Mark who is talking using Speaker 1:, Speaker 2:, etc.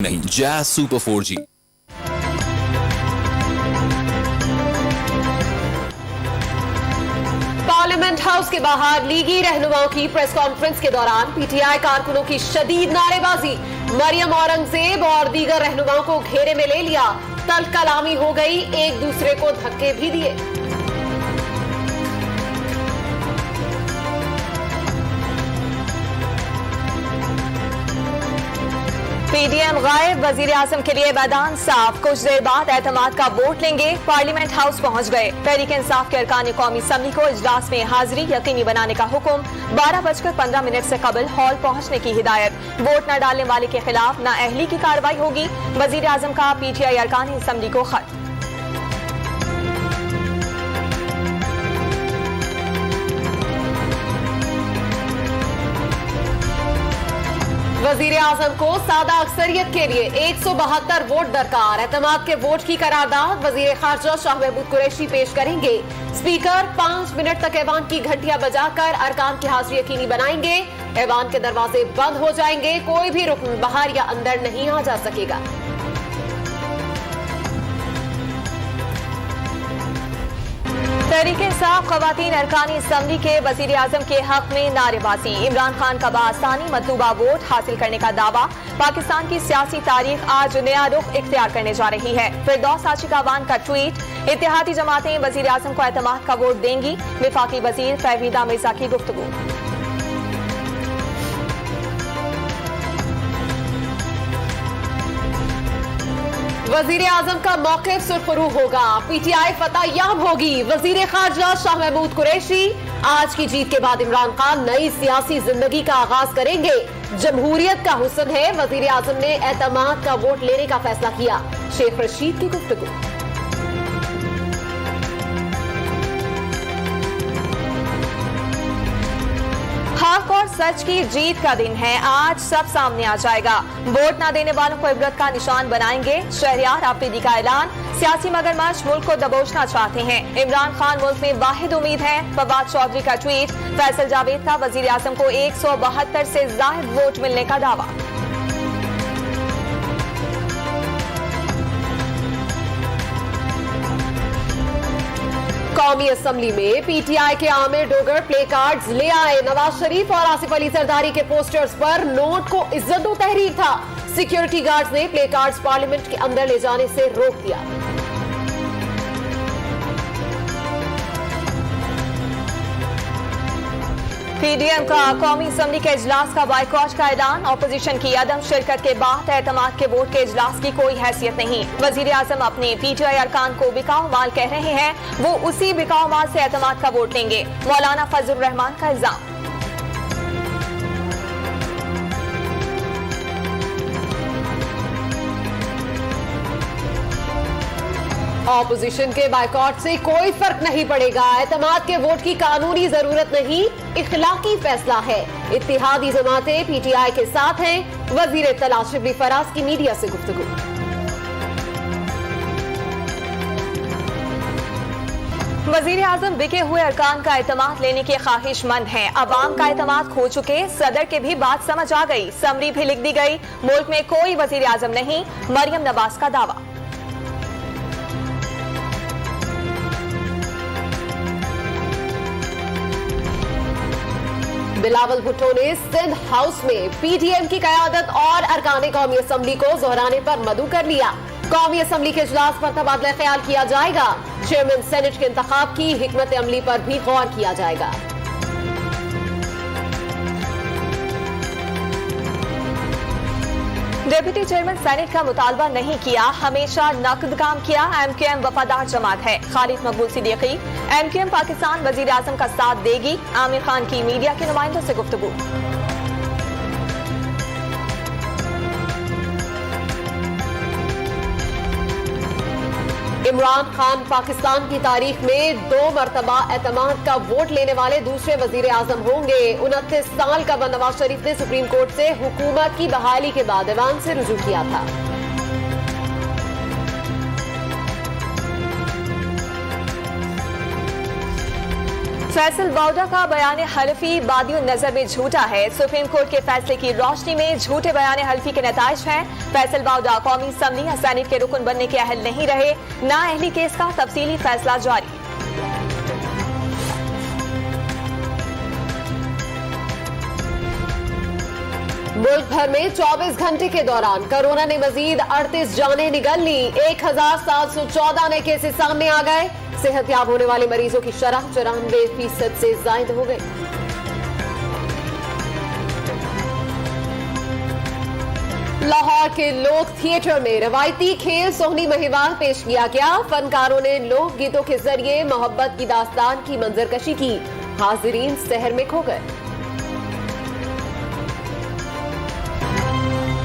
Speaker 1: नहीं, jazz super 4G।
Speaker 2: Parliament house के बाहर लीगी रहनुमाओं की प्रेस कॉन्फ्रेंस के दौरान पीटीआई कारकुनों की शदीद नारेबाजी। मरियम औरंगजेब और दीगर रहनुमाओं को घेरे में ले लिया। तल कलामी हो गई, एक दूसरे को धक्के भी दिए।
Speaker 3: पीडीएम गायब, वजीर आजम के लिए मैदान साफ। कुछ देर बाद एतमाद का वोट लेंगे। पार्लियामेंट हाउस पहुंच गए। तहरीक इंसाफ के अरकान कौमी असम्बली को इजलास में हाजिरी यकीनी बनाने का हुक्म। 12:15 से कबल हॉल पहुंचने की हिदायत। वोट न डालने वाले के खिलाफ नाअहली की कार्रवाई होगी। वजीर आजम का पीटीआई अरकान असम्बली को खत।
Speaker 2: वजीर आजम को सादा अक्सरियत के लिए 172 वोट दरकार। एतमाद के वोट की करारदाद वजीर खारजा शाह महमूद कुरैशी पेश करेंगे। स्पीकर 5 मिनट तक ऐवान की घंटियां बजाकर अरकान की हाजिरी यकीनी बनाएंगे। ऐवान के दरवाजे बंद हो जाएंगे। कोई भी रुकन बाहर या अंदर नहीं आ जा सकेगा।
Speaker 3: तहरीक इंसाफ खवातीन अरकानी असम्बली के वजीर आजम के हक में नारेबाजी। इमरान खान का बासानी मतलूबा वोट हासिल करने का दावा। पाकिस्तान की सियासी तारीख आज नया रुख इख्तियार करने जा रही है। फिरदौस आशिक अवान का ट्वीट। इत्तेहादी जमातें वजीर आजम को एतमाद का वोट देंगी। विफाकी वजीर फहमीदा मिर्जा की गुफ्तगू।
Speaker 2: वजीर आजम का मौक़िफ़ सुरखरू होगा। पीटीआई फतह याब होगी। वजीर खारजा शाह महमूद कुरैशी। आज की जीत के बाद इमरान खान नई सियासी जिंदगी का आगाज करेंगे। जमहूरियत का हुस्न है। वजीर आजम ने एतमाद का वोट लेने का फैसला किया। शेख रशीद की गुफ्तगू।
Speaker 3: हक और सच की जीत का दिन है। आज सब सामने आ जाएगा। वोट न देने वालों को इबरत का निशान बनाएंगे। शहरियार आफरीदी का ऐलान। सियासी मगरमच्छ मुल्क को दबोचना चाहते हैं। इमरान खान मुल्क में वाहिद उम्मीद है। फवाद चौधरी का ट्वीट। फैसल जावेद का वजीर आजम को 172 से ज्यादा वोट मिलने का दावा।
Speaker 2: कौमी असम्बली में पीटीआई के आमिर डोगर प्ले कार्ड्स ले आए। नवाज शरीफ और आसिफ अली जरदारी के पोस्टर्स पर नोट को इज्जत दो तहरीर था। सिक्योरिटी गार्ड्स ने प्ले कार्ड्स पार्लियामेंट के अंदर ले जाने से रोक दिया।
Speaker 3: पीडीएम का कौमी असम्बली के इजलास का बाइकॉट का ऐलान। ऑपोजिशन की अदम शिरकत के बाद एतमाद के वोट के इजलास की कोई हैसियत नहीं। वजीर आजम अपने पीटीआई अरकान को बिकाऊ माल कह रहे हैं। वो उसी बिकाऊ माल से एतमाद का वोट लेंगे। मौलाना फजलुर रहमान का इल्जाम।
Speaker 2: ऑपोजिशन के बाइकॉट से कोई फर्क नहीं पड़ेगा। एतमाद के वोट की कानूनी जरूरत नहीं, इखलाकी फैसला है। इत्तेहादी जमातें पीटीआई के साथ हैं। वजीर इत्तला शिबली फराज की मीडिया से गुफ्तगू।
Speaker 3: वजीर आजम बिके हुए अरकान का एतमाद लेने के ख्वाहिशमंद हैं। अवाम का एतमाद खो चुके। सदर के भी बात समझ आ गई। समरी भी लिख दी गई। मुल्क में कोई वजीर आजम नहीं। मरियम नवाज का दावा।
Speaker 2: बिलावल भुट्टो ने सिंध हाउस में पीडीएम की कयादत और अरकान कौमी असम्बली को दोहराने पर मदऊ कर लिया। कौमी असम्बली के इजलास पर तबादला ख्याल किया जाएगा। चेयरमैन सेनेट के इंतखाब की हिकमत अमली पर भी गौर किया जाएगा।
Speaker 3: डिप्टी चेयरमैन सेनेट का मुतालबा नहीं किया। हमेशा नकद काम किया। एमक्यूएम वफादार जमात है। खालिद मकबूल सिद्दीकी। एमक्यूएम पाकिस्तान वजीर आजम का साथ देगी। आमिर खान की मीडिया के नुमाइंदों से गुफ्तगू।
Speaker 2: इमरान खान पाकिस्तान की तारीख में 2 मरतबा एतमाद का वोट लेने वाले दूसरे वजीर आजम होंगे। 29 साल का नवाज शरीफ ने सुप्रीम कोर्ट से हुकूमत की बहाली के बाद ऐवान से रुजू किया था।
Speaker 3: फैसल बाउडा का बयान हल्फी बादियों नजर में झूठा है। सुप्रीम कोर्ट के फैसले की रोशनी में झूठे बयान हल्फी के नताइज हैं। फैसल बाउडा कौमी असम्बली या सेनेट के रुकन बनने के अहल नहीं रहे। नाअहली केस का तफसीली फैसला जारी।
Speaker 2: मुल्क भर में 24 घंटे के दौरान कोरोना ने मजीद 38 जानें निगल ली। 1714 नए केसेस सामने आ गए। सेहतयाब होने वाले मरीजों की शरह 94% से ज्यादा हो गई। लाहौर के लोक थिएटर में रवायती खेल सोहनी महिवाल पेश किया गया। फनकारों ने लोक गीतों के जरिए मोहब्बत की दास्तान की मंजरकशी की। हाजिरीन सहर में खो गए।